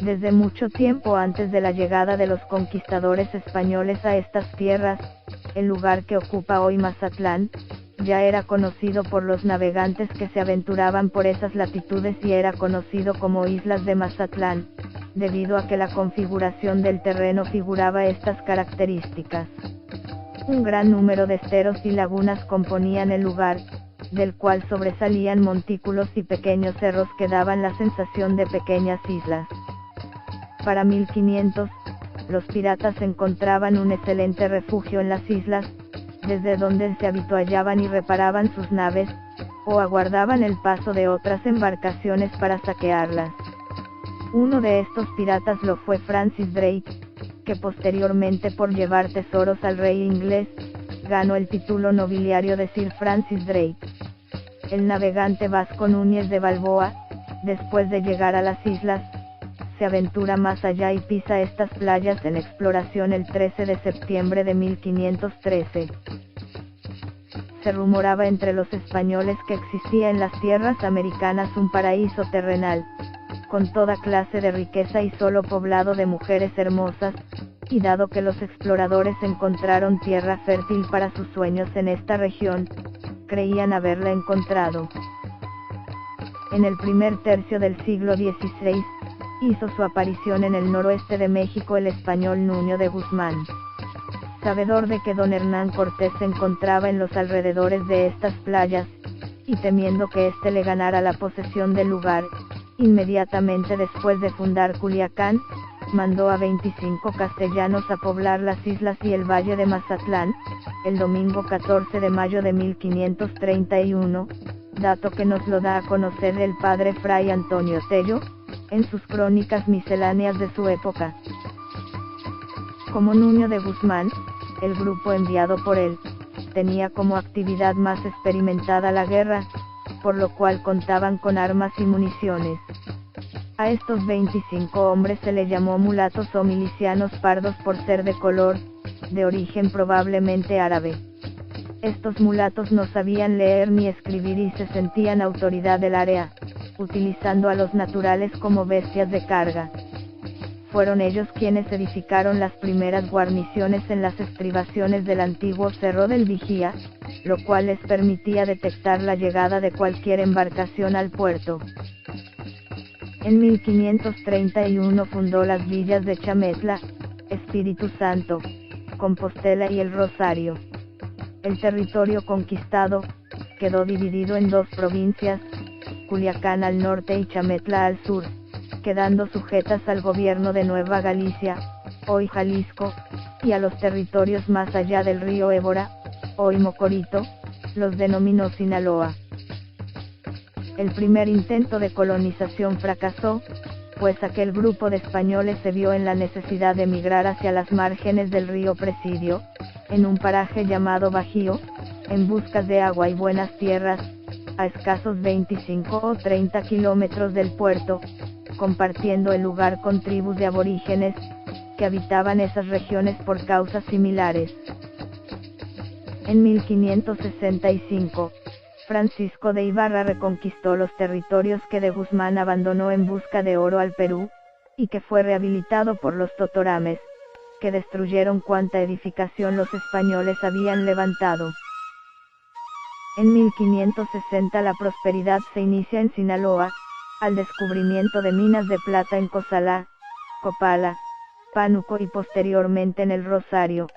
Desde mucho tiempo antes de la llegada de los conquistadores españoles a estas tierras, el lugar que ocupa hoy Mazatlán, ya era conocido por los navegantes que se aventuraban por esas latitudes y era conocido como Islas de Mazatlán, debido a que la configuración del terreno figuraba estas características. Un gran número de esteros y lagunas componían el lugar, del cual sobresalían montículos y pequeños cerros que daban la sensación de pequeñas islas. Para 1500, los piratas encontraban un excelente refugio en las islas, desde donde se avituallaban y reparaban sus naves, o aguardaban el paso de otras embarcaciones para saquearlas. Uno de estos piratas lo fue Francis Drake, que posteriormente por llevar tesoros al rey inglés, ganó el título nobiliario de Sir Francis Drake. El navegante Vasco Núñez de Balboa, después de llegar a las islas, se aventura más allá y pisa estas playas en exploración el 13 de septiembre de 1513. Se rumoraba entre los españoles que existía en las tierras americanas un paraíso terrenal, con toda clase de riqueza y solo poblado de mujeres hermosas, y dado que los exploradores encontraron tierra fértil para sus sueños en esta región, creían haberla encontrado. En el primer tercio del siglo XVI, hizo su aparición en el noroeste de México el español Nuño de Guzmán. Sabedor de que don Hernán Cortés se encontraba en los alrededores de estas playas, y temiendo que éste le ganara la posesión del lugar, inmediatamente después de fundar Culiacán, mandó a 25 castellanos a poblar las islas y el valle de Mazatlán, el domingo 14 de mayo de 1531, dato que nos lo da a conocer el padre Fray Antonio Tello, en sus crónicas misceláneas de su época. Como Nuño de Guzmán, el grupo enviado por él, tenía como actividad más experimentada la guerra, por lo cual contaban con armas y municiones. A estos 25 hombres se le llamó mulatos o milicianos pardos por ser de color, de origen probablemente árabe. Estos mulatos no sabían leer ni escribir y se sentían autoridad del área, utilizando a los naturales como bestias de carga. Fueron ellos quienes edificaron las primeras guarniciones en las estribaciones del antiguo Cerro del Vigía, lo cual les permitía detectar la llegada de cualquier embarcación al puerto. En 1531 fundó las villas de Chametla, Espíritu Santo, Compostela y El Rosario. El territorio conquistado quedó dividido en dos provincias, Culiacán al norte y Chametla al sur, quedando sujetas al gobierno de Nueva Galicia, hoy Jalisco, y a los territorios más allá del río Ébora, hoy Mocorito, los denominó Sinaloa. El primer intento de colonización fracasó, pues aquel grupo de españoles se vio en la necesidad de migrar hacia las márgenes del río Presidio, en un paraje llamado Bajío, en busca de agua y buenas tierras, a escasos 25 o 30 kilómetros del puerto, compartiendo el lugar con tribus de aborígenes, que habitaban esas regiones por causas similares. En 1565, Francisco de Ibarra reconquistó los territorios que de Guzmán abandonó en busca de oro al Perú, y que fue rehabilitado por los Totorames, que destruyeron cuanta edificación los españoles habían levantado. En 1560 la prosperidad se inicia en Sinaloa, al descubrimiento de minas de plata en Cozalá, Copala, Pánuco y posteriormente en El Rosario,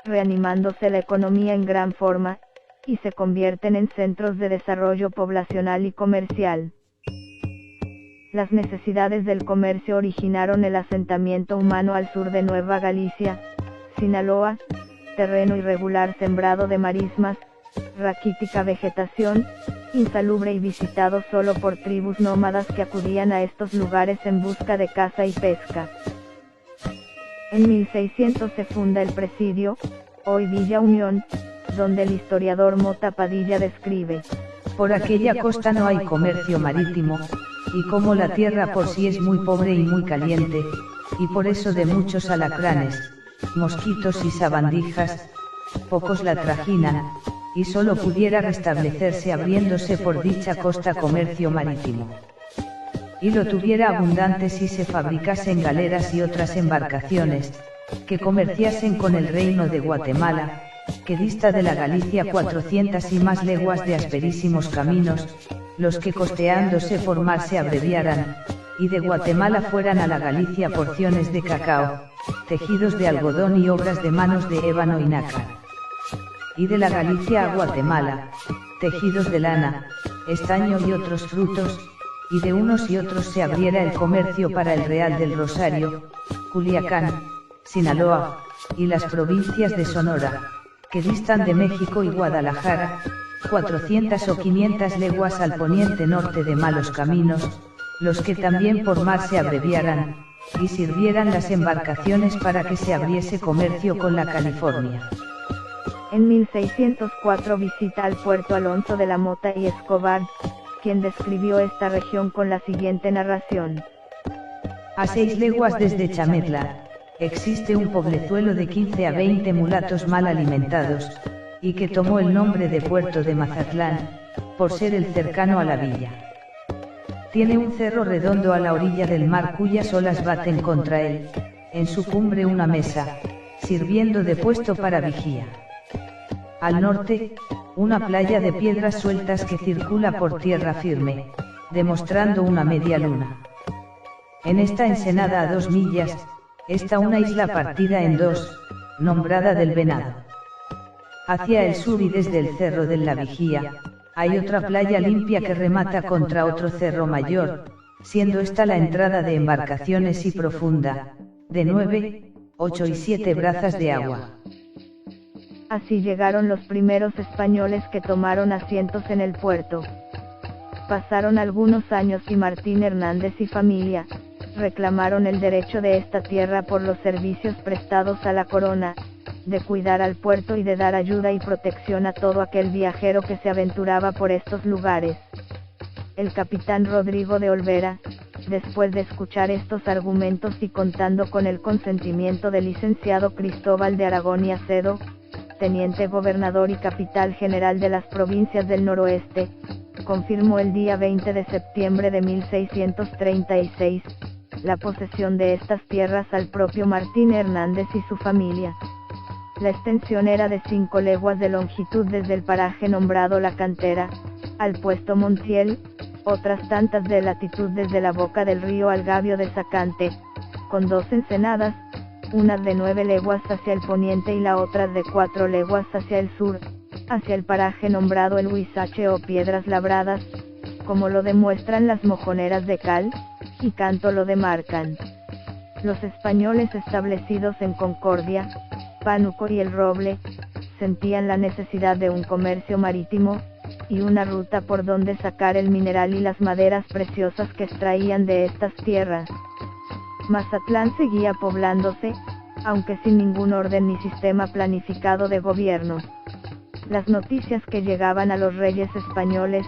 reanimándose la economía en gran forma, y se convierten en centros de desarrollo poblacional y comercial. Las necesidades del comercio originaron el asentamiento humano al sur de Nueva Galicia, Sinaloa, terreno irregular sembrado de marismas, raquítica vegetación, insalubre y visitado solo por tribus nómadas que acudían a estos lugares en busca de caza y pesca. En 1600 se funda el Presidio, hoy Villa Unión, donde el historiador Mota Padilla describe: por aquella costa no hay comercio marítimo, y como la tierra por sí es muy pobre y muy caliente, y por eso de muchos alacranes, mosquitos y sabandijas, pocos la trajinan, y solo pudiera restablecerse abriéndose por dicha costa comercio marítimo. y lo tuviera abundante si se fabricasen galeras y otras embarcaciones, que comerciasen con el reino de Guatemala, que dista de la Galicia 400 y más leguas de asperísimos caminos, los que costeándose por mar se abreviaran, y de Guatemala fueran a la Galicia porciones de cacao, tejidos de algodón y obras de manos de ébano y nácar. Y de la Galicia a Guatemala, tejidos de lana, estaño y otros frutos, y de unos y otros se abriera el comercio para el Real del Rosario, Culiacán, Sinaloa, y las provincias de Sonora, que distan de México y Guadalajara, 400 o 500 leguas al poniente norte de malos caminos, los que también por mar se abreviaran, y sirvieran las embarcaciones para que se abriese comercio con la California. En 1604 visita al puerto Alonso de la Mota y Escobar, quien describió esta región con la siguiente narración. A 6 leguas desde Chametla, existe un poblezuelo de 15 a 20 mulatos mal alimentados, y que tomó el nombre de Puerto de Mazatlán, por ser el cercano a la villa. Tiene un cerro redondo a la orilla del mar cuyas olas baten contra él, en su cumbre una mesa, sirviendo de puesto para vigía. Al norte, una playa de piedras sueltas que circula por tierra firme, demostrando una media luna. En esta ensenada a 2 millas, está una isla partida en 2, nombrada del Venado. Hacia el sur y desde el cerro de la Vigía, hay otra playa limpia que remata contra otro cerro mayor, siendo esta la entrada de embarcaciones y profunda, de 9, 8 y 7 brazas de agua. Así llegaron los primeros españoles que tomaron asientos en el puerto. Pasaron algunos años y Martín Hernández y familia reclamaron el derecho de esta tierra por los servicios prestados a la corona, de cuidar al puerto y de dar ayuda y protección a todo aquel viajero que se aventuraba por estos lugares. El capitán Rodrigo de Olvera, después de escuchar estos argumentos y contando con el consentimiento del licenciado Cristóbal de Aragón y Acedo, teniente gobernador y capital general de las provincias del noroeste, confirmó el día 20 de septiembre de 1636, la posesión de estas tierras al propio Martín Hernández y su familia. La extensión era de 5 leguas de longitud desde el paraje nombrado La Cantera, al puesto Montiel, otras tantas de latitud desde la boca del río al Gavio de Zacante, con 2 ensenadas, unas de 9 leguas hacia el poniente y la otra de 4 leguas hacia el sur, hacia el paraje nombrado el Huizache o Piedras Labradas, como lo demuestran las mojoneras de cal y canto lo demarcan. Los españoles establecidos en Concordia, Pánuco y El Roble, sentían la necesidad de un comercio marítimo, y una ruta por donde sacar el mineral y las maderas preciosas que extraían de estas tierras. Mazatlán seguía poblándose, aunque sin ningún orden ni sistema planificado de gobierno. Las noticias que llegaban a los reyes españoles,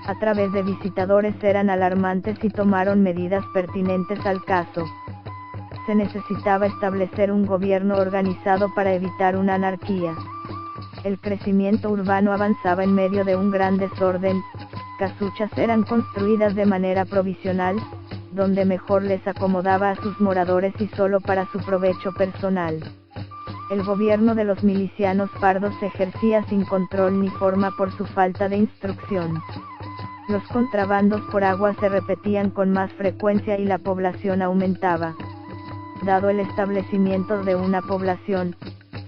a través de visitadores eran alarmantes y tomaron medidas pertinentes al caso. Se necesitaba establecer un gobierno organizado para evitar una anarquía. El crecimiento urbano avanzaba en medio de un gran desorden, casuchas eran construidas de manera provisional, donde mejor les acomodaba a sus moradores y solo para su provecho personal. El gobierno de los milicianos pardos se ejercía sin control ni forma por su falta de instrucción. Los contrabandos por agua se repetían con más frecuencia y la población aumentaba. Dado el establecimiento de una población,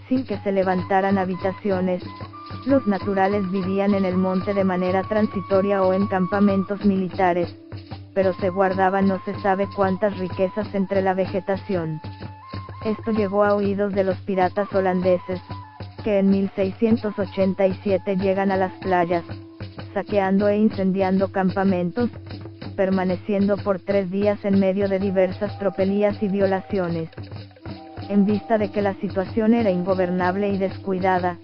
sin que se levantaran habitaciones, los naturales vivían en el monte de manera transitoria o en campamentos militares, pero se guardaban no se sabe cuántas riquezas entre la vegetación. Esto llegó a oídos de los piratas holandeses, que en 1687 llegan a las playas, saqueando e incendiando campamentos, permaneciendo por 3 días en medio de diversas tropelías y violaciones. En vista de que la situación era ingobernable y descuidada,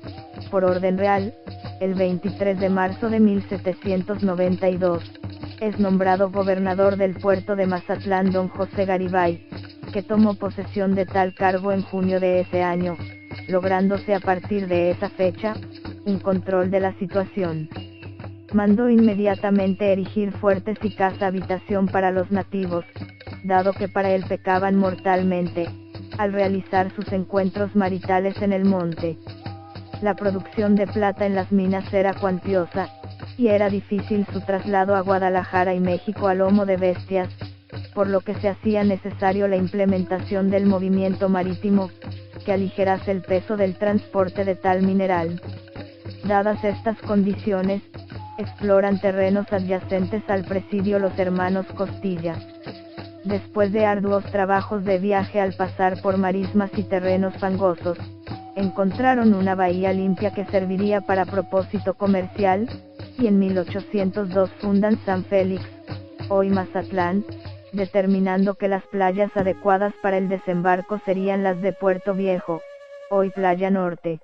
por orden real, el 23 de marzo de 1792, es nombrado gobernador del puerto de Mazatlán don José Garibay, que tomó posesión de tal cargo en junio de ese año, lográndose a partir de esa fecha, un control de la situación. mandó inmediatamente erigir fuertes y casa habitación para los nativos, dado que para él pecaban mortalmente, al realizar sus encuentros maritales en el monte. La producción de plata en las minas era cuantiosa, y era difícil su traslado a Guadalajara y México a lomo de bestias, por lo que se hacía necesario la implementación del movimiento marítimo, que aligerase el peso del transporte de tal mineral. Dadas estas condiciones, exploran terrenos adyacentes al presidio los hermanos Costilla. Después de arduos trabajos de viaje al pasar por marismas y terrenos fangosos, encontraron una bahía limpia que serviría para propósito comercial, y en 1802 fundan San Félix, hoy Mazatlán, determinando que las playas adecuadas para el desembarco serían las de Puerto Viejo, hoy Playa Norte.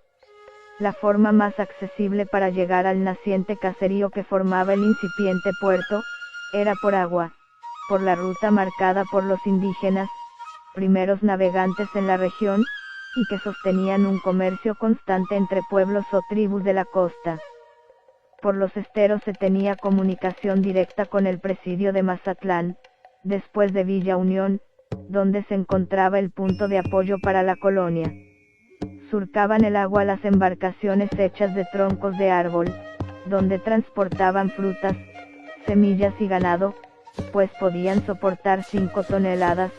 La forma más accesible para llegar al naciente caserío que formaba el incipiente puerto, era por agua, por la ruta marcada por los indígenas, primeros navegantes en la región, y que sostenían un comercio constante entre pueblos o tribus de la costa. Por los esteros se tenía comunicación directa con el presidio de Mazatlán, después de Villa Unión, donde se encontraba el punto de apoyo para la colonia. Surcaban el agua las embarcaciones hechas de troncos de árbol, donde transportaban frutas, semillas y ganado, pues podían soportar 5 toneladas,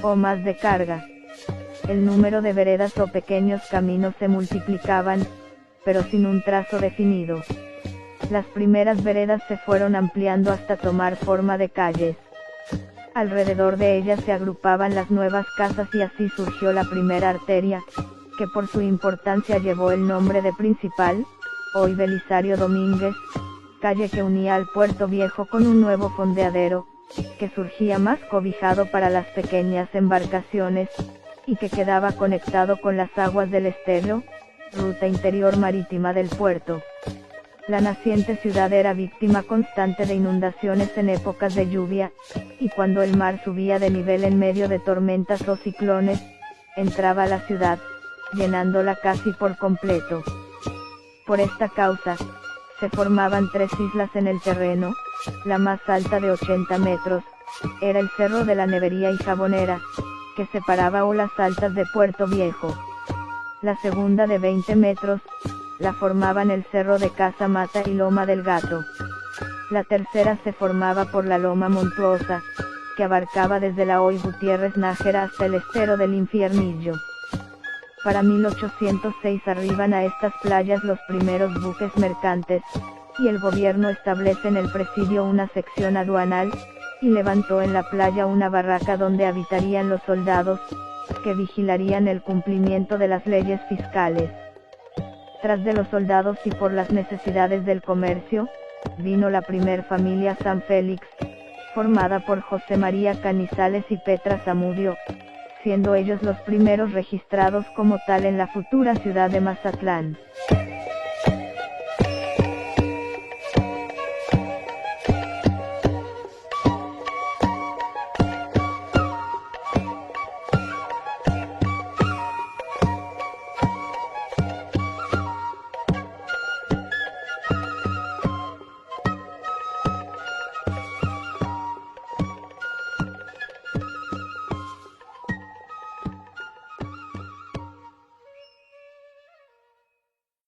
o más de carga. El número de veredas o pequeños caminos se multiplicaban, pero sin un trazo definido. Las primeras veredas se fueron ampliando hasta tomar forma de calles. Alrededor de ellas se agrupaban las nuevas casas y así surgió la primera arteria, que por su importancia llevó el nombre de Principal, hoy Belisario Domínguez, calle que unía al Puerto Viejo con un nuevo fondeadero, que surgía más cobijado para las pequeñas embarcaciones, y que quedaba conectado con las aguas del estero, ruta interior marítima del puerto. La naciente ciudad era víctima constante de inundaciones en épocas de lluvia, y cuando el mar subía de nivel en medio de tormentas o ciclones, entraba a la ciudad, llenándola casi por completo. Por esta causa, se formaban 3 islas en el terreno, la más alta de 80 metros, era el Cerro de la Nevería y Jabonera, que separaba olas altas de Puerto Viejo. La segunda de 20 metros, la formaban el Cerro de Casa Mata y Loma del Gato. La tercera se formaba por la Loma Montuosa, que abarcaba desde la hoy Gutiérrez Nájera hasta el estero del Infiernillo. Para 1806 arriban a estas playas los primeros buques mercantes, y el gobierno establece en el presidio una sección aduanal, y levantó en la playa una barraca donde habitarían los soldados, que vigilarían el cumplimiento de las leyes fiscales. Tras de los soldados y por las necesidades del comercio, vino la primer familia San Félix, formada por José María Canizales y Petra Zamudio, siendo ellos los primeros registrados como tal en la futura ciudad de Mazatlán.